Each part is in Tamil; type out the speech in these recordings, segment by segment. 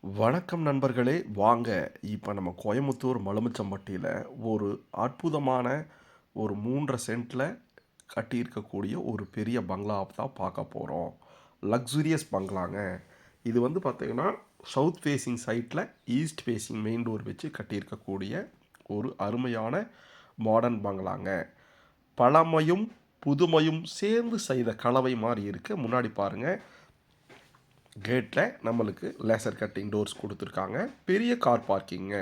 வணக்கம் நண்பர்களே! வாங்க இப்போ நம்ம கோயமுத்தூர் மலுமிச்சம்பட்டியில ஒரு அற்புதமான ஒரு 3 1/2 சென்ட்ல கட்டியிருக்கக்கூடிய ஒரு பெரிய பங்களாவ தான் பார்க்க போறோம். லக்ஸூரியஸ் பங்களாங்க. இது வந்து பார்த்தீங்கன்னா, சவுத் ஃபேசிங் சைட்ல ஈஸ்ட் ஃபேசிங் மெயின் டோர் வச்சு கட்டியிருக்கக்கூடிய ஒரு அருமையான மாடர்ன் பங்களாங்க. பழமையும், புதுமையும் சேர்ந்து செய்த கலவை மாரி இருக்கு. முன்னாடி பாருங்க. கேட்டில் நம்மளுக்கு லேசர் கட்டிங் டோர்ஸ் கொடுத்துருக்காங்க. பெரிய கார் பார்க்கிங்க.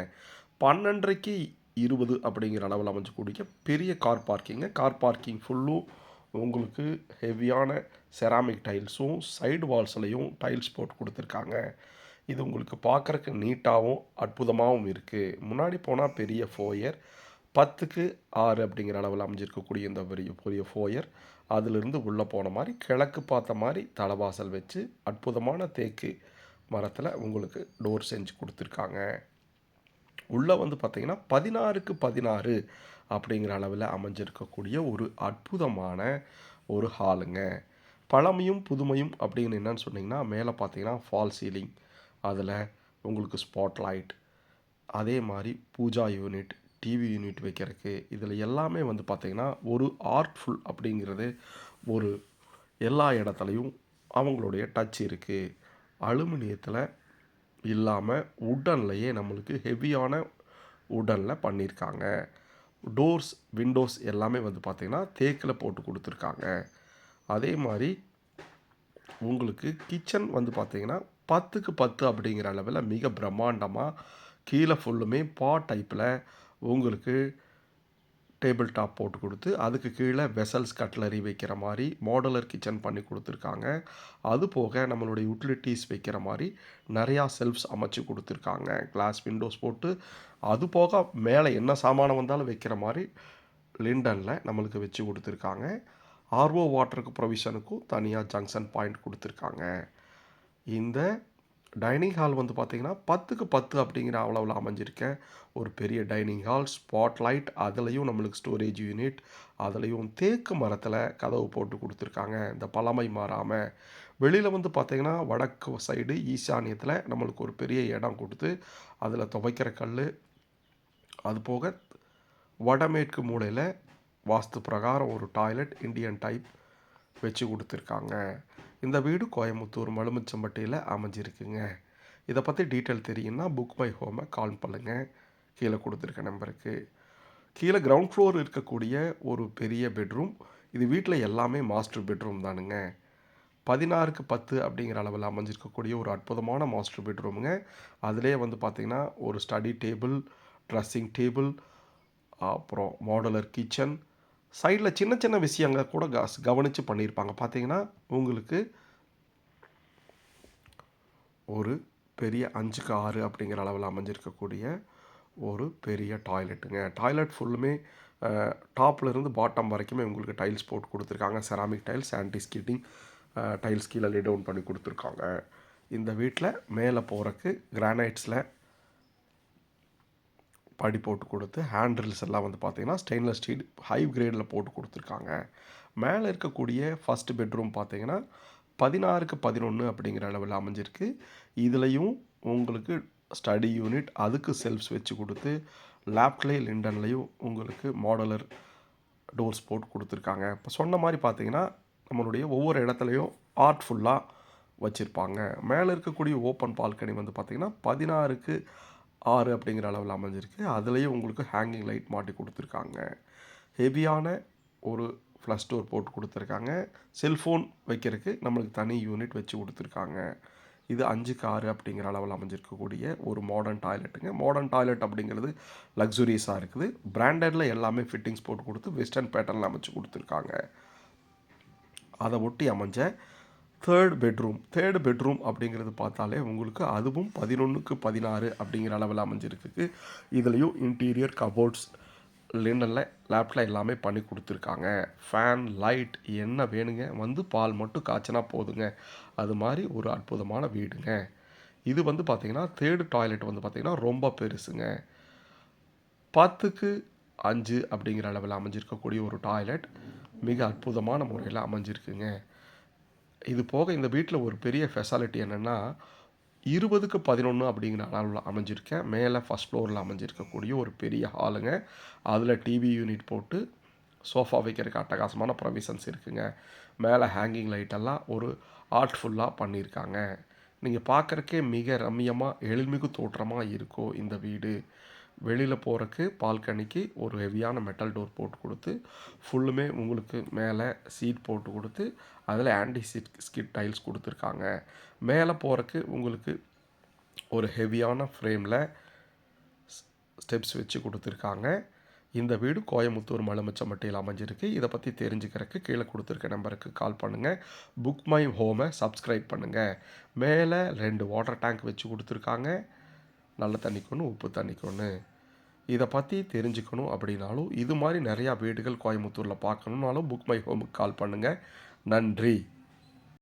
12:30க்கு 20 அப்படிங்கிற அளவில் அமைஞ்சக்கூடிய பெரிய கார் பார்க்கிங்க. கார் பார்க்கிங் ஃபுல்லும் உங்களுக்கு ஹெவியான செராமிக் டைல்ஸும் சைடு வால்ஸ்லையும் டைல்ஸ் போட்டு கொடுத்துருக்காங்க. இது உங்களுக்கு பார்க்குறக்கு நீட்டாகவும் அற்புதமாகவும் இருக்குது. முன்னாடி போனால் பெரிய ஃபோயர் 10க்கு 6 அப்படிங்கிற அளவில் அமைஞ்சிருக்கக்கூடிய இந்த பெரிய பெரிய ஃபோயர். அதிலிருந்து உள்ளே போன மாதிரி கிழக்கு பார்த்த மாதிரி தலைவாசல் வச்சு அற்புதமான தேக்கு மரத்தில் உங்களுக்கு டோர் செஞ்சு கொடுத்துருக்காங்க. உள்ளே வந்து பார்த்திங்கன்னா 16க்கு 16 அப்படிங்கிற அளவில் அமைஞ்சிருக்கக்கூடிய ஒரு அற்புதமான ஒரு ஹாலுங்க. பழமையும் புதுமையும் அப்படின்னு என்னன்னு சொன்னிங்கன்னா, மேலே பார்த்தீங்கன்னா ஃபால் சீலிங், அதில் உங்களுக்கு ஸ்பாட் லைட், அதே மாதிரி பூஜா யூனிட், டிவி யூனிட் வைக்கிறதுக்கு, இதில் எல்லாமே வந்து பார்த்திங்கன்னா ஒரு ஆர்ட்ஃபுல் அப்படிங்கிறது ஒரு எல்லா இடத்துலையும் அவங்களுடைய டச் இருக்குது. அலுமினியத்தில் இல்லாமல் உட்டன்லையே நம்மளுக்கு ஹெவியான உட்டனில் பண்ணியிருக்காங்க. டோர்ஸ், விண்டோஸ் எல்லாமே வந்து பார்த்திங்கன்னா தேக்கில் போட்டு கொடுத்துருக்காங்க. அதே மாதிரி உங்களுக்கு கிச்சன் வந்து பார்த்திங்கன்னா 10க்கு 10 அப்படிங்கிற அளவில் மிக பிரம்மாண்டமாக கீழே ஃபுல்லுமே டைப்பில் உங்களுக்கு டேபிள் டாப் போட்டு கொடுத்து அதுக்கு கீழே வெசல்ஸ் கட்லரி வைக்கிற மாதிரி மாடுலர் கிச்சன் பண்ணி கொடுத்துருக்காங்க. அது போக நம்மளுடைய யூட்டிலிட்டிஸ் வைக்கிற மாதிரி நிறையா செல்ஃப்ஸ் அமைச்சு கொடுத்துருக்காங்க. கிளாஸ் விண்டோஸ் போட்டு அது போக மேலே என்ன சாமானம் வந்தாலும் வைக்கிற மாதிரி லிண்டனில் நம்மளுக்கு வச்சு கொடுத்துருக்காங்க. ஆர்ஓ வாட்டருக்கு ப்ரொவிஷனுக்கும் தனியாக ஜங்ஷன் பாயிண்ட் கொடுத்துருக்காங்க. இந்த டைனிங் ஹால் வந்து பார்த்திங்கன்னா 10க்கு 10 அப்படிங்கிற அளவில் அமைஞ்சிருக்க ஒரு பெரிய டைனிங் ஹால், ஸ்பாட் லைட், அதுலேயும் நம்மளுக்கு ஸ்டோரேஜ் யூனிட், அதுலேயும் தேக்கு மரத்தில் கதவு போட்டு கொடுத்துருக்காங்க. இந்த பழமை மாறாமல் வெளியில் வந்து பார்த்திங்கன்னா வடக்கு சைடு ஈசானியத்தில் நம்மளுக்கு ஒரு பெரிய இடம் கொடுத்து அதில் துவைக்கிற கல், அது போக வடமேற்கு மூலையில் வாஸ்து பிரகாரம் ஒரு டாய்லெட் இண்டியன் டைப் வச்சு கொடுத்துருக்காங்க. இந்த வீடு கோயமுத்தூர் மலுமிச்சம்பட்டியில் அமைஞ்சிருக்குங்க. இதை பற்றி டீட்டெயில் தெரியும்னா புக் மை ஹோமை கால் பண்ணுங்கள். கீழே கொடுத்துருக்க நம்பருக்கு. கீழே கிரவுண்ட் ஃப்ளோர் இருக்கக்கூடிய ஒரு பெரிய பெட்ரூம். இது வீட்டில் எல்லாமே மாஸ்டர் பெட்ரூம் தானுங்க. 16க்கு 10 அப்படிங்கிற அளவில் அமைஞ்சிருக்கக்கூடிய ஒரு அற்புதமான மாஸ்டர் பெட்ரூமுங்க. அதிலே வந்து பார்த்திங்கன்னா ஒரு ஸ்டடி டேபிள், ட்ரெஸ்ஸிங் டேபிள், அப்புறம் மாடுலர் கிச்சன், சைடில் சின்ன சின்ன விஷயங்கள் கூட கவனித்து பண்ணியிருப்பாங்க. பார்த்தீங்கன்னா உங்களுக்கு ஒரு பெரிய 5க்கு 6 அப்படிங்கிற அளவில் அமைஞ்சிருக்கக்கூடிய ஒரு பெரிய டாய்லெட்டுங்க. டாய்லெட் ஃபுல்லுமே டாப்லேருந்து பாட்டம் வரைக்குமே உங்களுக்கு டைல்ஸ் போட்டு கொடுத்துருக்காங்க. Ceramic tiles, anti skidding tiles கீழே லே டவுன் பண்ணி கொடுத்துருக்காங்க. இந்த வீட்டில் மேலே போகிறக்கு கிரானைட்ஸில் படி போட்டு கொடுத்து ஹேண்ட்ரில்ஸ் எல்லாம் வந்து பார்த்திங்கன்னா ஸ்டெயின்லெஸ் ஸ்டீல் ஹை கிரேடில் போட்டு கொடுத்துருக்காங்க. மேலே இருக்கக்கூடிய ஃபஸ்ட் பெட்ரூம் பார்த்திங்கன்னா 16க்கு 11 அப்படிங்கிற அளவில் அமைஞ்சிருக்கு. இதுலேயும் உங்களுக்கு ஸ்டடி யூனிட், அதுக்கு செல்ஃப்ஸ் வச்சு கொடுத்து லேப்லே லிண்டன்லேயும் உங்களுக்கு மாடுலர் டோர்ஸ் போட்டு கொடுத்துருக்காங்க. இப்போ சொன்ன மாதிரி பார்த்திங்கன்னா நம்மளுடைய ஒவ்வொரு இடத்துலையும் ஆர்ட்ஃபுல்லாக வச்சுருப்பாங்க. மேலே இருக்கக்கூடிய ஓப்பன் பால்கனி வந்து பார்த்திங்கன்னா 16க்கு 6 அப்படிங்கிற அளவில் அமைஞ்சிருக்கு. அதுலேயும் உங்களுக்கு ஹேங்கிங் லைட் மாட்டி கொடுத்துருக்காங்க. ஹெவியான ஒரு ஃப்ளஷ் டோர் போட்டு கொடுத்துருக்காங்க. செல்ஃபோன் வைக்கிறதுக்கு நம்மளுக்கு தனி யூனிட் வச்சு கொடுத்துருக்காங்க. இது 5க்கு 6 அப்படிங்கிற அளவில் அமைஞ்சிருக்கக்கூடிய ஒரு மாடர்ன் டாய்லெட்டுங்க. மாடர்ன் டாய்லெட் அப்படிங்கிறது லக்ஸுரியஸாக இருக்குது. பிராண்டடில் எல்லாமே ஃபிட்டிங்ஸ் போட்டு கொடுத்து வெஸ்டர்ன் பேட்டர்னில் அமைச்சு கொடுத்துருக்காங்க. அதை ஒட்டி அமைஞ்ச தேர்ட் பெட்ரூம் அப்படிங்கிறது பார்த்தாலே உங்களுக்கு அதுவும் 11க்கு 16 அப்படிங்கிற அளவில் அமைஞ்சிருக்கு. இதுலேயும் இன்டீரியர் கபோர்ட்ஸ் லிண்டனில் லேப்டில் எல்லாமே பண்ணி கொடுத்துருக்காங்க. ஃபேன், லைட் என்ன வேணுங்க, வந்து பால் மட்டும் காய்ச்சினா போதுங்க. அது மாதிரி ஒரு அற்புதமான வீடுங்க. இது வந்து பார்த்திங்கன்னா தேர்டு டாய்லெட் வந்து பார்த்திங்கன்னா ரொம்ப பெருசுங்க. 10க்கு 5 அப்படிங்கிற அளவில் அமைஞ்சிருக்கக்கூடிய ஒரு டாய்லெட் மிக அற்புதமான முறையில் அமைஞ்சிருக்குங்க. இது போக இந்த வீட்டில் ஒரு பெரிய ஃபெசாலிட்டி என்னென்னா, 20க்கு 11 அப்படிங்கிற அளவில் அமைஞ்சிருக்கேன். மேலே ஃபர்ஸ்ட் ஃப்ளோரில் அமைஞ்சிருக்கக்கூடிய ஒரு பெரிய ஹாலுங்க. அதில் டிவி யூனிட் போட்டு சோஃபா வைக்கிறதுக்கு அட்டகாசமான ப்ரொவிஷன்ஸ் இருக்குங்க. மேலே ஹேங்கிங் லைட்டெல்லாம் ஒரு ஆர்ட்ஃபுல்லாக பண்ணியிருக்காங்க. நீங்கள் பார்க்குறக்கே மிக ரம்மியமாக எழில்மிகு தோற்றமாக இருக்கும் இந்த வீடு. வெளியில் போகிறக்கு பால்கனிக்கு ஒரு ஹெவியான மெட்டல் டோர் போட்டு கொடுத்து ஃபுல்லுமே உங்களுக்கு மேலே சீட் போட்டு கொடுத்து அதில் ஆன்டி ஸ்கிட் டைல்ஸ் கொடுத்துருக்காங்க. மேலே போகிறக்கு உங்களுக்கு ஒரு ஹெவியான ஃப்ரேமில் ஸ்டெப்ஸ் வச்சு கொடுத்துருக்காங்க. இந்த வீடு கோயமுத்தூர் மலுமிச்சம்பட்டியில் அமைஞ்சிருக்கு. இதை பற்றி தெரிஞ்சுக்கிறதுக்கு கீழே கொடுத்துருக்க நம்பருக்கு கால் பண்ணுங்கள். புக் மை ஹோமை சப்ஸ்கிரைப் பண்ணுங்கள். மேலே 2 வாட்டர் டேங்க் வச்சு கொடுத்துருக்காங்க. நல்ல தண்ணிக்கு ஒன்று, உப்பு தண்ணிக்கு ஒன்று. இதை பற்றி தெரிஞ்சுக்கணும் அப்படின்னாலும் இது மாதிரி நிறையா வீடுகள் கோயமுத்தூரில் பார்க்கணுன்னாலும் புக் மை ஹோமுக்கு கால் பண்ணுங்கள். நன்றி.